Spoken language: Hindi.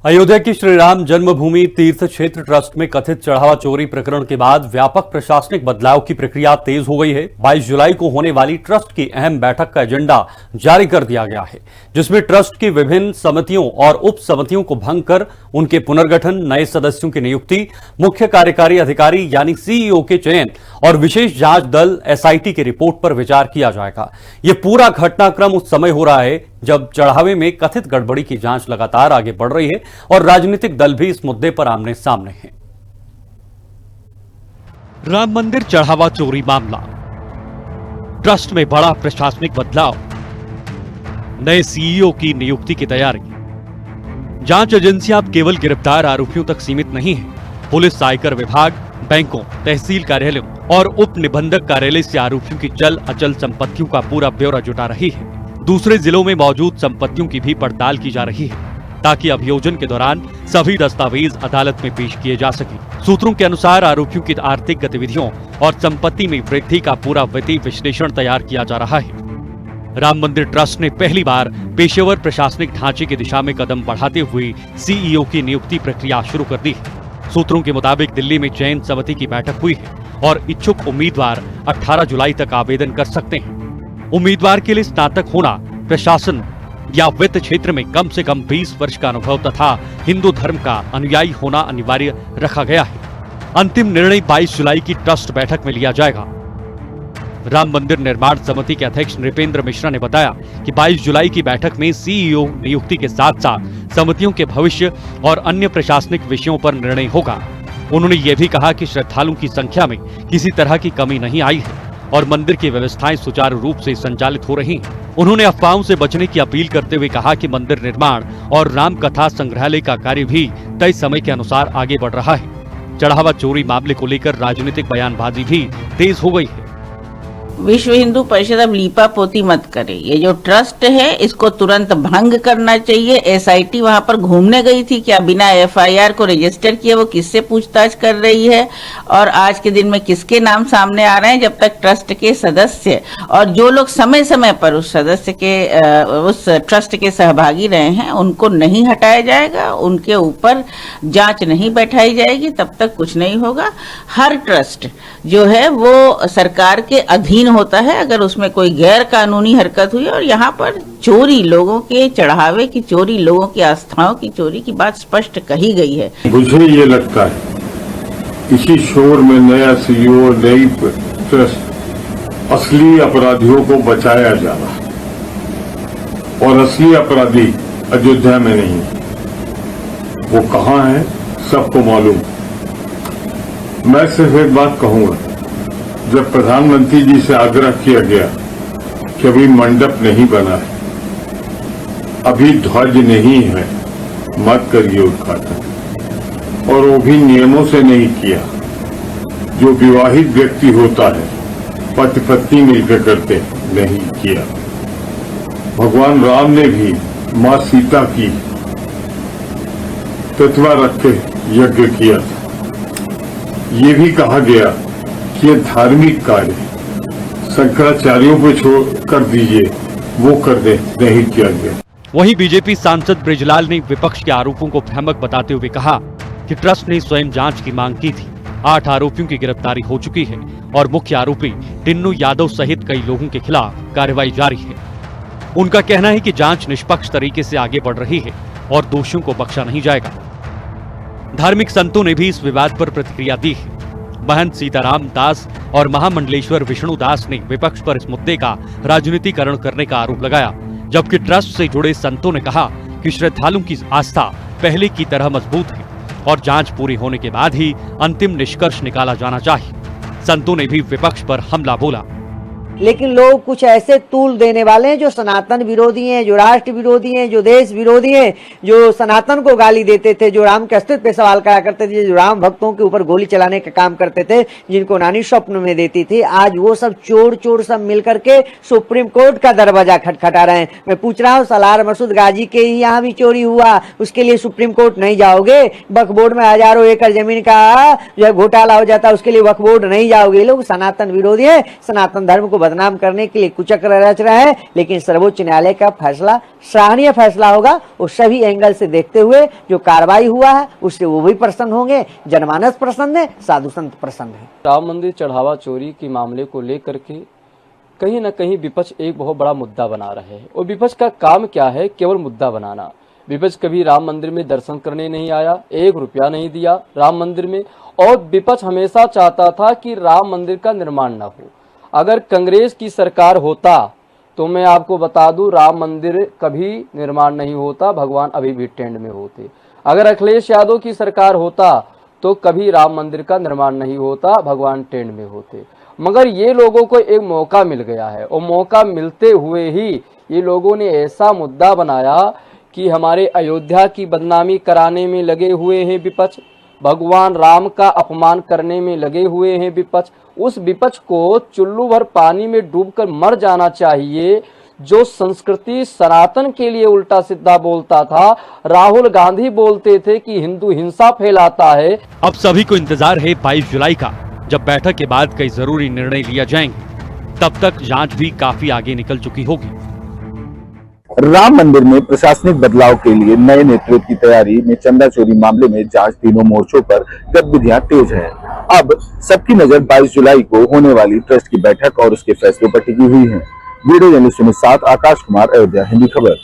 अयोध्या की श्री राम जन्मभूमि तीर्थ क्षेत्र ट्रस्ट में कथित चढ़ावा चोरी प्रकरण के बाद व्यापक प्रशासनिक बदलाव की प्रक्रिया तेज हो गई है। 22 जुलाई को होने वाली ट्रस्ट की अहम बैठक का एजेंडा जारी कर दिया गया है, जिसमें ट्रस्ट की विभिन्न समितियों और उप समितियों को भंग कर उनके पुनर्गठन, नए सदस्यों की नियुक्ति, मुख्य कार्यकारी अधिकारी यानी सीईओ के चयन और विशेष जांच दल एसआईटी की रिपोर्ट पर विचार किया जाएगा। यह पूरा घटनाक्रम उस समय हो रहा है जब चढ़ावे में कथित गड़बड़ी की जांच लगातार आगे बढ़ रही है और राजनीतिक दल भी इस मुद्दे पर आमने सामने हैं। राम मंदिर चढ़ावा चोरी मामला, ट्रस्ट में बड़ा प्रशासनिक बदलाव, नए सीईओ की नियुक्ति की तैयारी। जांच एजेंसियां अब केवल गिरफ्तार आरोपियों तक सीमित नहीं है। पुलिस, आयकर विभाग, बैंकों, तहसील कार्यालयों और उप निबंधक कार्यालय से आरोपियों की चल अचल संपत्तियों का पूरा ब्यौरा जुटा रही है। दूसरे जिलों में मौजूद संपत्तियों की भी पड़ताल की जा रही है, ताकि अभियोजन के दौरान सभी दस्तावेज अदालत में पेश किए जा सके। सूत्रों के अनुसार आरोपियों की आर्थिक गतिविधियों और संपत्ति में वृद्धि का पूरा वित्तीय विश्लेषण तैयार किया जा रहा है। राम मंदिर ट्रस्ट ने पहली बार पेशेवर प्रशासनिक ढांचे की दिशा में कदम बढ़ाते हुए सीईओ की नियुक्ति प्रक्रिया शुरू कर दी है। सूत्रों के मुताबिक दिल्ली में चयन समिति की बैठक हुई है और इच्छुक उम्मीदवार 18 जुलाई तक आवेदन कर सकते हैं। उम्मीदवार के लिए स्नातक होना, प्रशासन या वित्त क्षेत्र में कम से कम 20 वर्ष का अनुभव तथा हिंदू धर्म का अनुयायी होना अनिवार्य रखा गया है। अंतिम निर्णय 22 जुलाई की ट्रस्ट बैठक में लिया जाएगा। राम मंदिर निर्माण समिति के अध्यक्ष नृपेंद्र मिश्रा ने बताया कि 22 जुलाई की बैठक में सीईओ नियुक्ति के साथ साथ समितियों के भविष्य और अन्य प्रशासनिक विषयों पर निर्णय होगा। उन्होंने ये भी कहा कि श्रद्धालुओं की संख्या में किसी तरह की कमी नहीं आई है और मंदिर की व्यवस्थाएं सुचारू रूप से संचालित हो रही हैं। उन्होंने अफवाहों से बचने की अपील करते हुए कहा कि मंदिर निर्माण और राम कथा संग्रहालय का कार्य भी तय समय के अनुसार आगे बढ़ रहा है। चढ़ावा चोरी मामले को लेकर राजनीतिक बयानबाजी भी तेज हो गई है। विश्व हिंदू परिषद अब लीपा पोती मत करे। ये जो ट्रस्ट है इसको तुरंत भंग करना चाहिए। एसआईटी वहां पर घूमने गई थी क्या? बिना एफआईआर को रजिस्टर किए वो किससे पूछताछ कर रही है और आज के दिन में किसके नाम सामने आ रहे हैं? जब तक ट्रस्ट के सदस्य और जो लोग समय समय पर उस ट्रस्ट के सहभागी रहे हैं उनको नहीं हटाया जाएगा, उनके ऊपर जांच नहीं बैठाई जाएगी, तब तक कुछ नहीं होगा। हर ट्रस्ट जो है वो सरकार के अधीन होता है अगर उसमें कोई गैर कानूनी हरकत हुई। और यहाँ पर चोरी, लोगों के चढ़ावे की चोरी, लोगों की आस्थाओं की चोरी की बात स्पष्ट कही गई है। मुझे ये लगता है इसी शोर में नया सीईओ, नई ट्रस्ट असली अपराधियों को बचाया जा रहा है और असली अपराधी अयोध्या में नहीं, वो कहाँ है सबको मालूम। मैं सिर्फ एक बात कहूंगा, जब प्रधानमंत्री जी से आग्रह किया गया कि अभी मंडप नहीं बना है, अभी ध्वज नहीं है, मत करिए उद्घाटन, और वो भी नियमों से नहीं किया। जो विवाहित व्यक्ति होता है पति पत्नी मिलकर करते, नहीं किया। भगवान राम ने भी मां सीता की तत्वा रख के यज्ञ किया था। ये भी कहा गया कि ये धार्मिक कार्य शंकराचार्यों पे छोड़ कर दीजिए, वो कर दे, नहीं किया गया। वहीं बीजेपी सांसद बृजलाल ने विपक्ष के आरोपों को भ्रामक बताते हुए कहा कि ट्रस्ट ने स्वयं जांच की मांग की थी। 8 आरोपियों की गिरफ्तारी हो चुकी है और मुख्य आरोपी टिन्नू यादव सहित कई लोगों के खिलाफ कार्रवाई जारी है। उनका कहना है कि जांच निष्पक्ष तरीके से आगे बढ़ रही है और दोषियों को बख्शा नहीं जाएगा। धार्मिक संतों ने भी इस विवाद पर प्रतिक्रिया दी है। महंत सीताराम दास और महामंडलेश्वर विष्णु दास ने विपक्ष पर इस मुद्दे का राजनीतिकरण करने का आरोप लगाया, जबकि ट्रस्ट से जुड़े संतों ने कहा कि श्रद्धालुओं की आस्था पहले की तरह मजबूत है और जांच पूरी होने के बाद ही अंतिम निष्कर्ष निकाला जाना चाहिए। संतों ने भी विपक्ष पर हमला बोला। लेकिन लोग कुछ ऐसे तूल देने वाले हैं जो सनातन विरोधी हैं, जो राष्ट्र विरोधी हैं, जो देश विरोधी हैं, जो सनातन को गाली देते थे, जो राम के अस्तित्व पे सवाल करा करते थे, जो राम भक्तों के ऊपर गोली चलाने का काम करते थे, जिनको नानी स्वप्न में देती थी, आज वो सब चोर सब मिल करके सुप्रीम कोर्ट का दरवाजा खटखटा रहे हैं। मैं पूछ रहा हूँ, सलार मसूद गाजी के ही यहाँ भी चोरी हुआ, उसके लिए सुप्रीम कोर्ट नहीं जाओगे? वक्फ बोर्ड में हजारों एकड़ जमीन का जो घोटाला हो जाता है, उसके लिए वक्फ बोर्ड नहीं जाओगे? लोग सनातन विरोधी है, सनातन धर्म को बदनाम करने के लिए कुचक्र रच रहे हैं। लेकिन सर्वोच्च न्यायालय का फैसला सराहनीय फैसला होगा और सभी एंगल से देखते हुए जो कार्रवाई हुआ है उससे वो भी प्रसन्न होंगे, जनमानस प्रसन्न है, साधु संत प्रसन्न है। राम मंदिर चढ़ावा चोरी के मामले को लेकर के कहीं न कहीं विपक्ष एक बहुत बड़ा मुद्दा बना रहे हैं और विपक्ष का काम क्या है? केवल मुद्दा बनाना। विपक्ष कभी राम मंदिर में दर्शन करने नहीं आया, 1 रुपया नहीं दिया राम मंदिर में, और विपक्ष हमेशा चाहता था कि राम मंदिर का निर्माण न हो। अगर कांग्रेस की सरकार होता तो मैं आपको बता दूं राम मंदिर कभी निर्माण नहीं होता, भगवान अभी भी टेंड में होते। अगर अखिलेश यादव की सरकार होता तो कभी राम मंदिर का निर्माण नहीं होता, भगवान टेंड में होते। मगर ये लोगों को एक मौका मिल गया है और मौका मिलते हुए ही ये लोगों ने ऐसा मुद्दा बनाया कि हमारे अयोध्या की बदनामी कराने में लगे हुए हैं विपक्ष, भगवान राम का अपमान करने में लगे हुए हैं विपक्ष। उस विपक्ष को चुल्लू भर पानी में डूबकर मर जाना चाहिए। जो संस्कृति सनातन के लिए उल्टा सीधा बोलता था, राहुल गांधी बोलते थे कि हिंदू हिंसा फैलाता है। अब सभी को इंतजार है 22 जुलाई का, जब बैठक के बाद कई जरूरी निर्णय लिया जाएंगे। तब तक जांच भी काफी आगे निकल चुकी होगी। राम मंदिर में प्रशासनिक बदलाव के लिए नए नेतृत्व की तैयारी में चंदा चोरी मामले में जांच तीनों मोर्चों पर गतिविधियां तेज हैं। अब सबकी नजर 22 जुलाई को होने वाली ट्रस्ट की बैठक और उसके फैसलों पर टिकी हुई है। वीडियो जर्नलिस्ट के साथ आकाश कुमार, अयोध्या हिंदी खबर।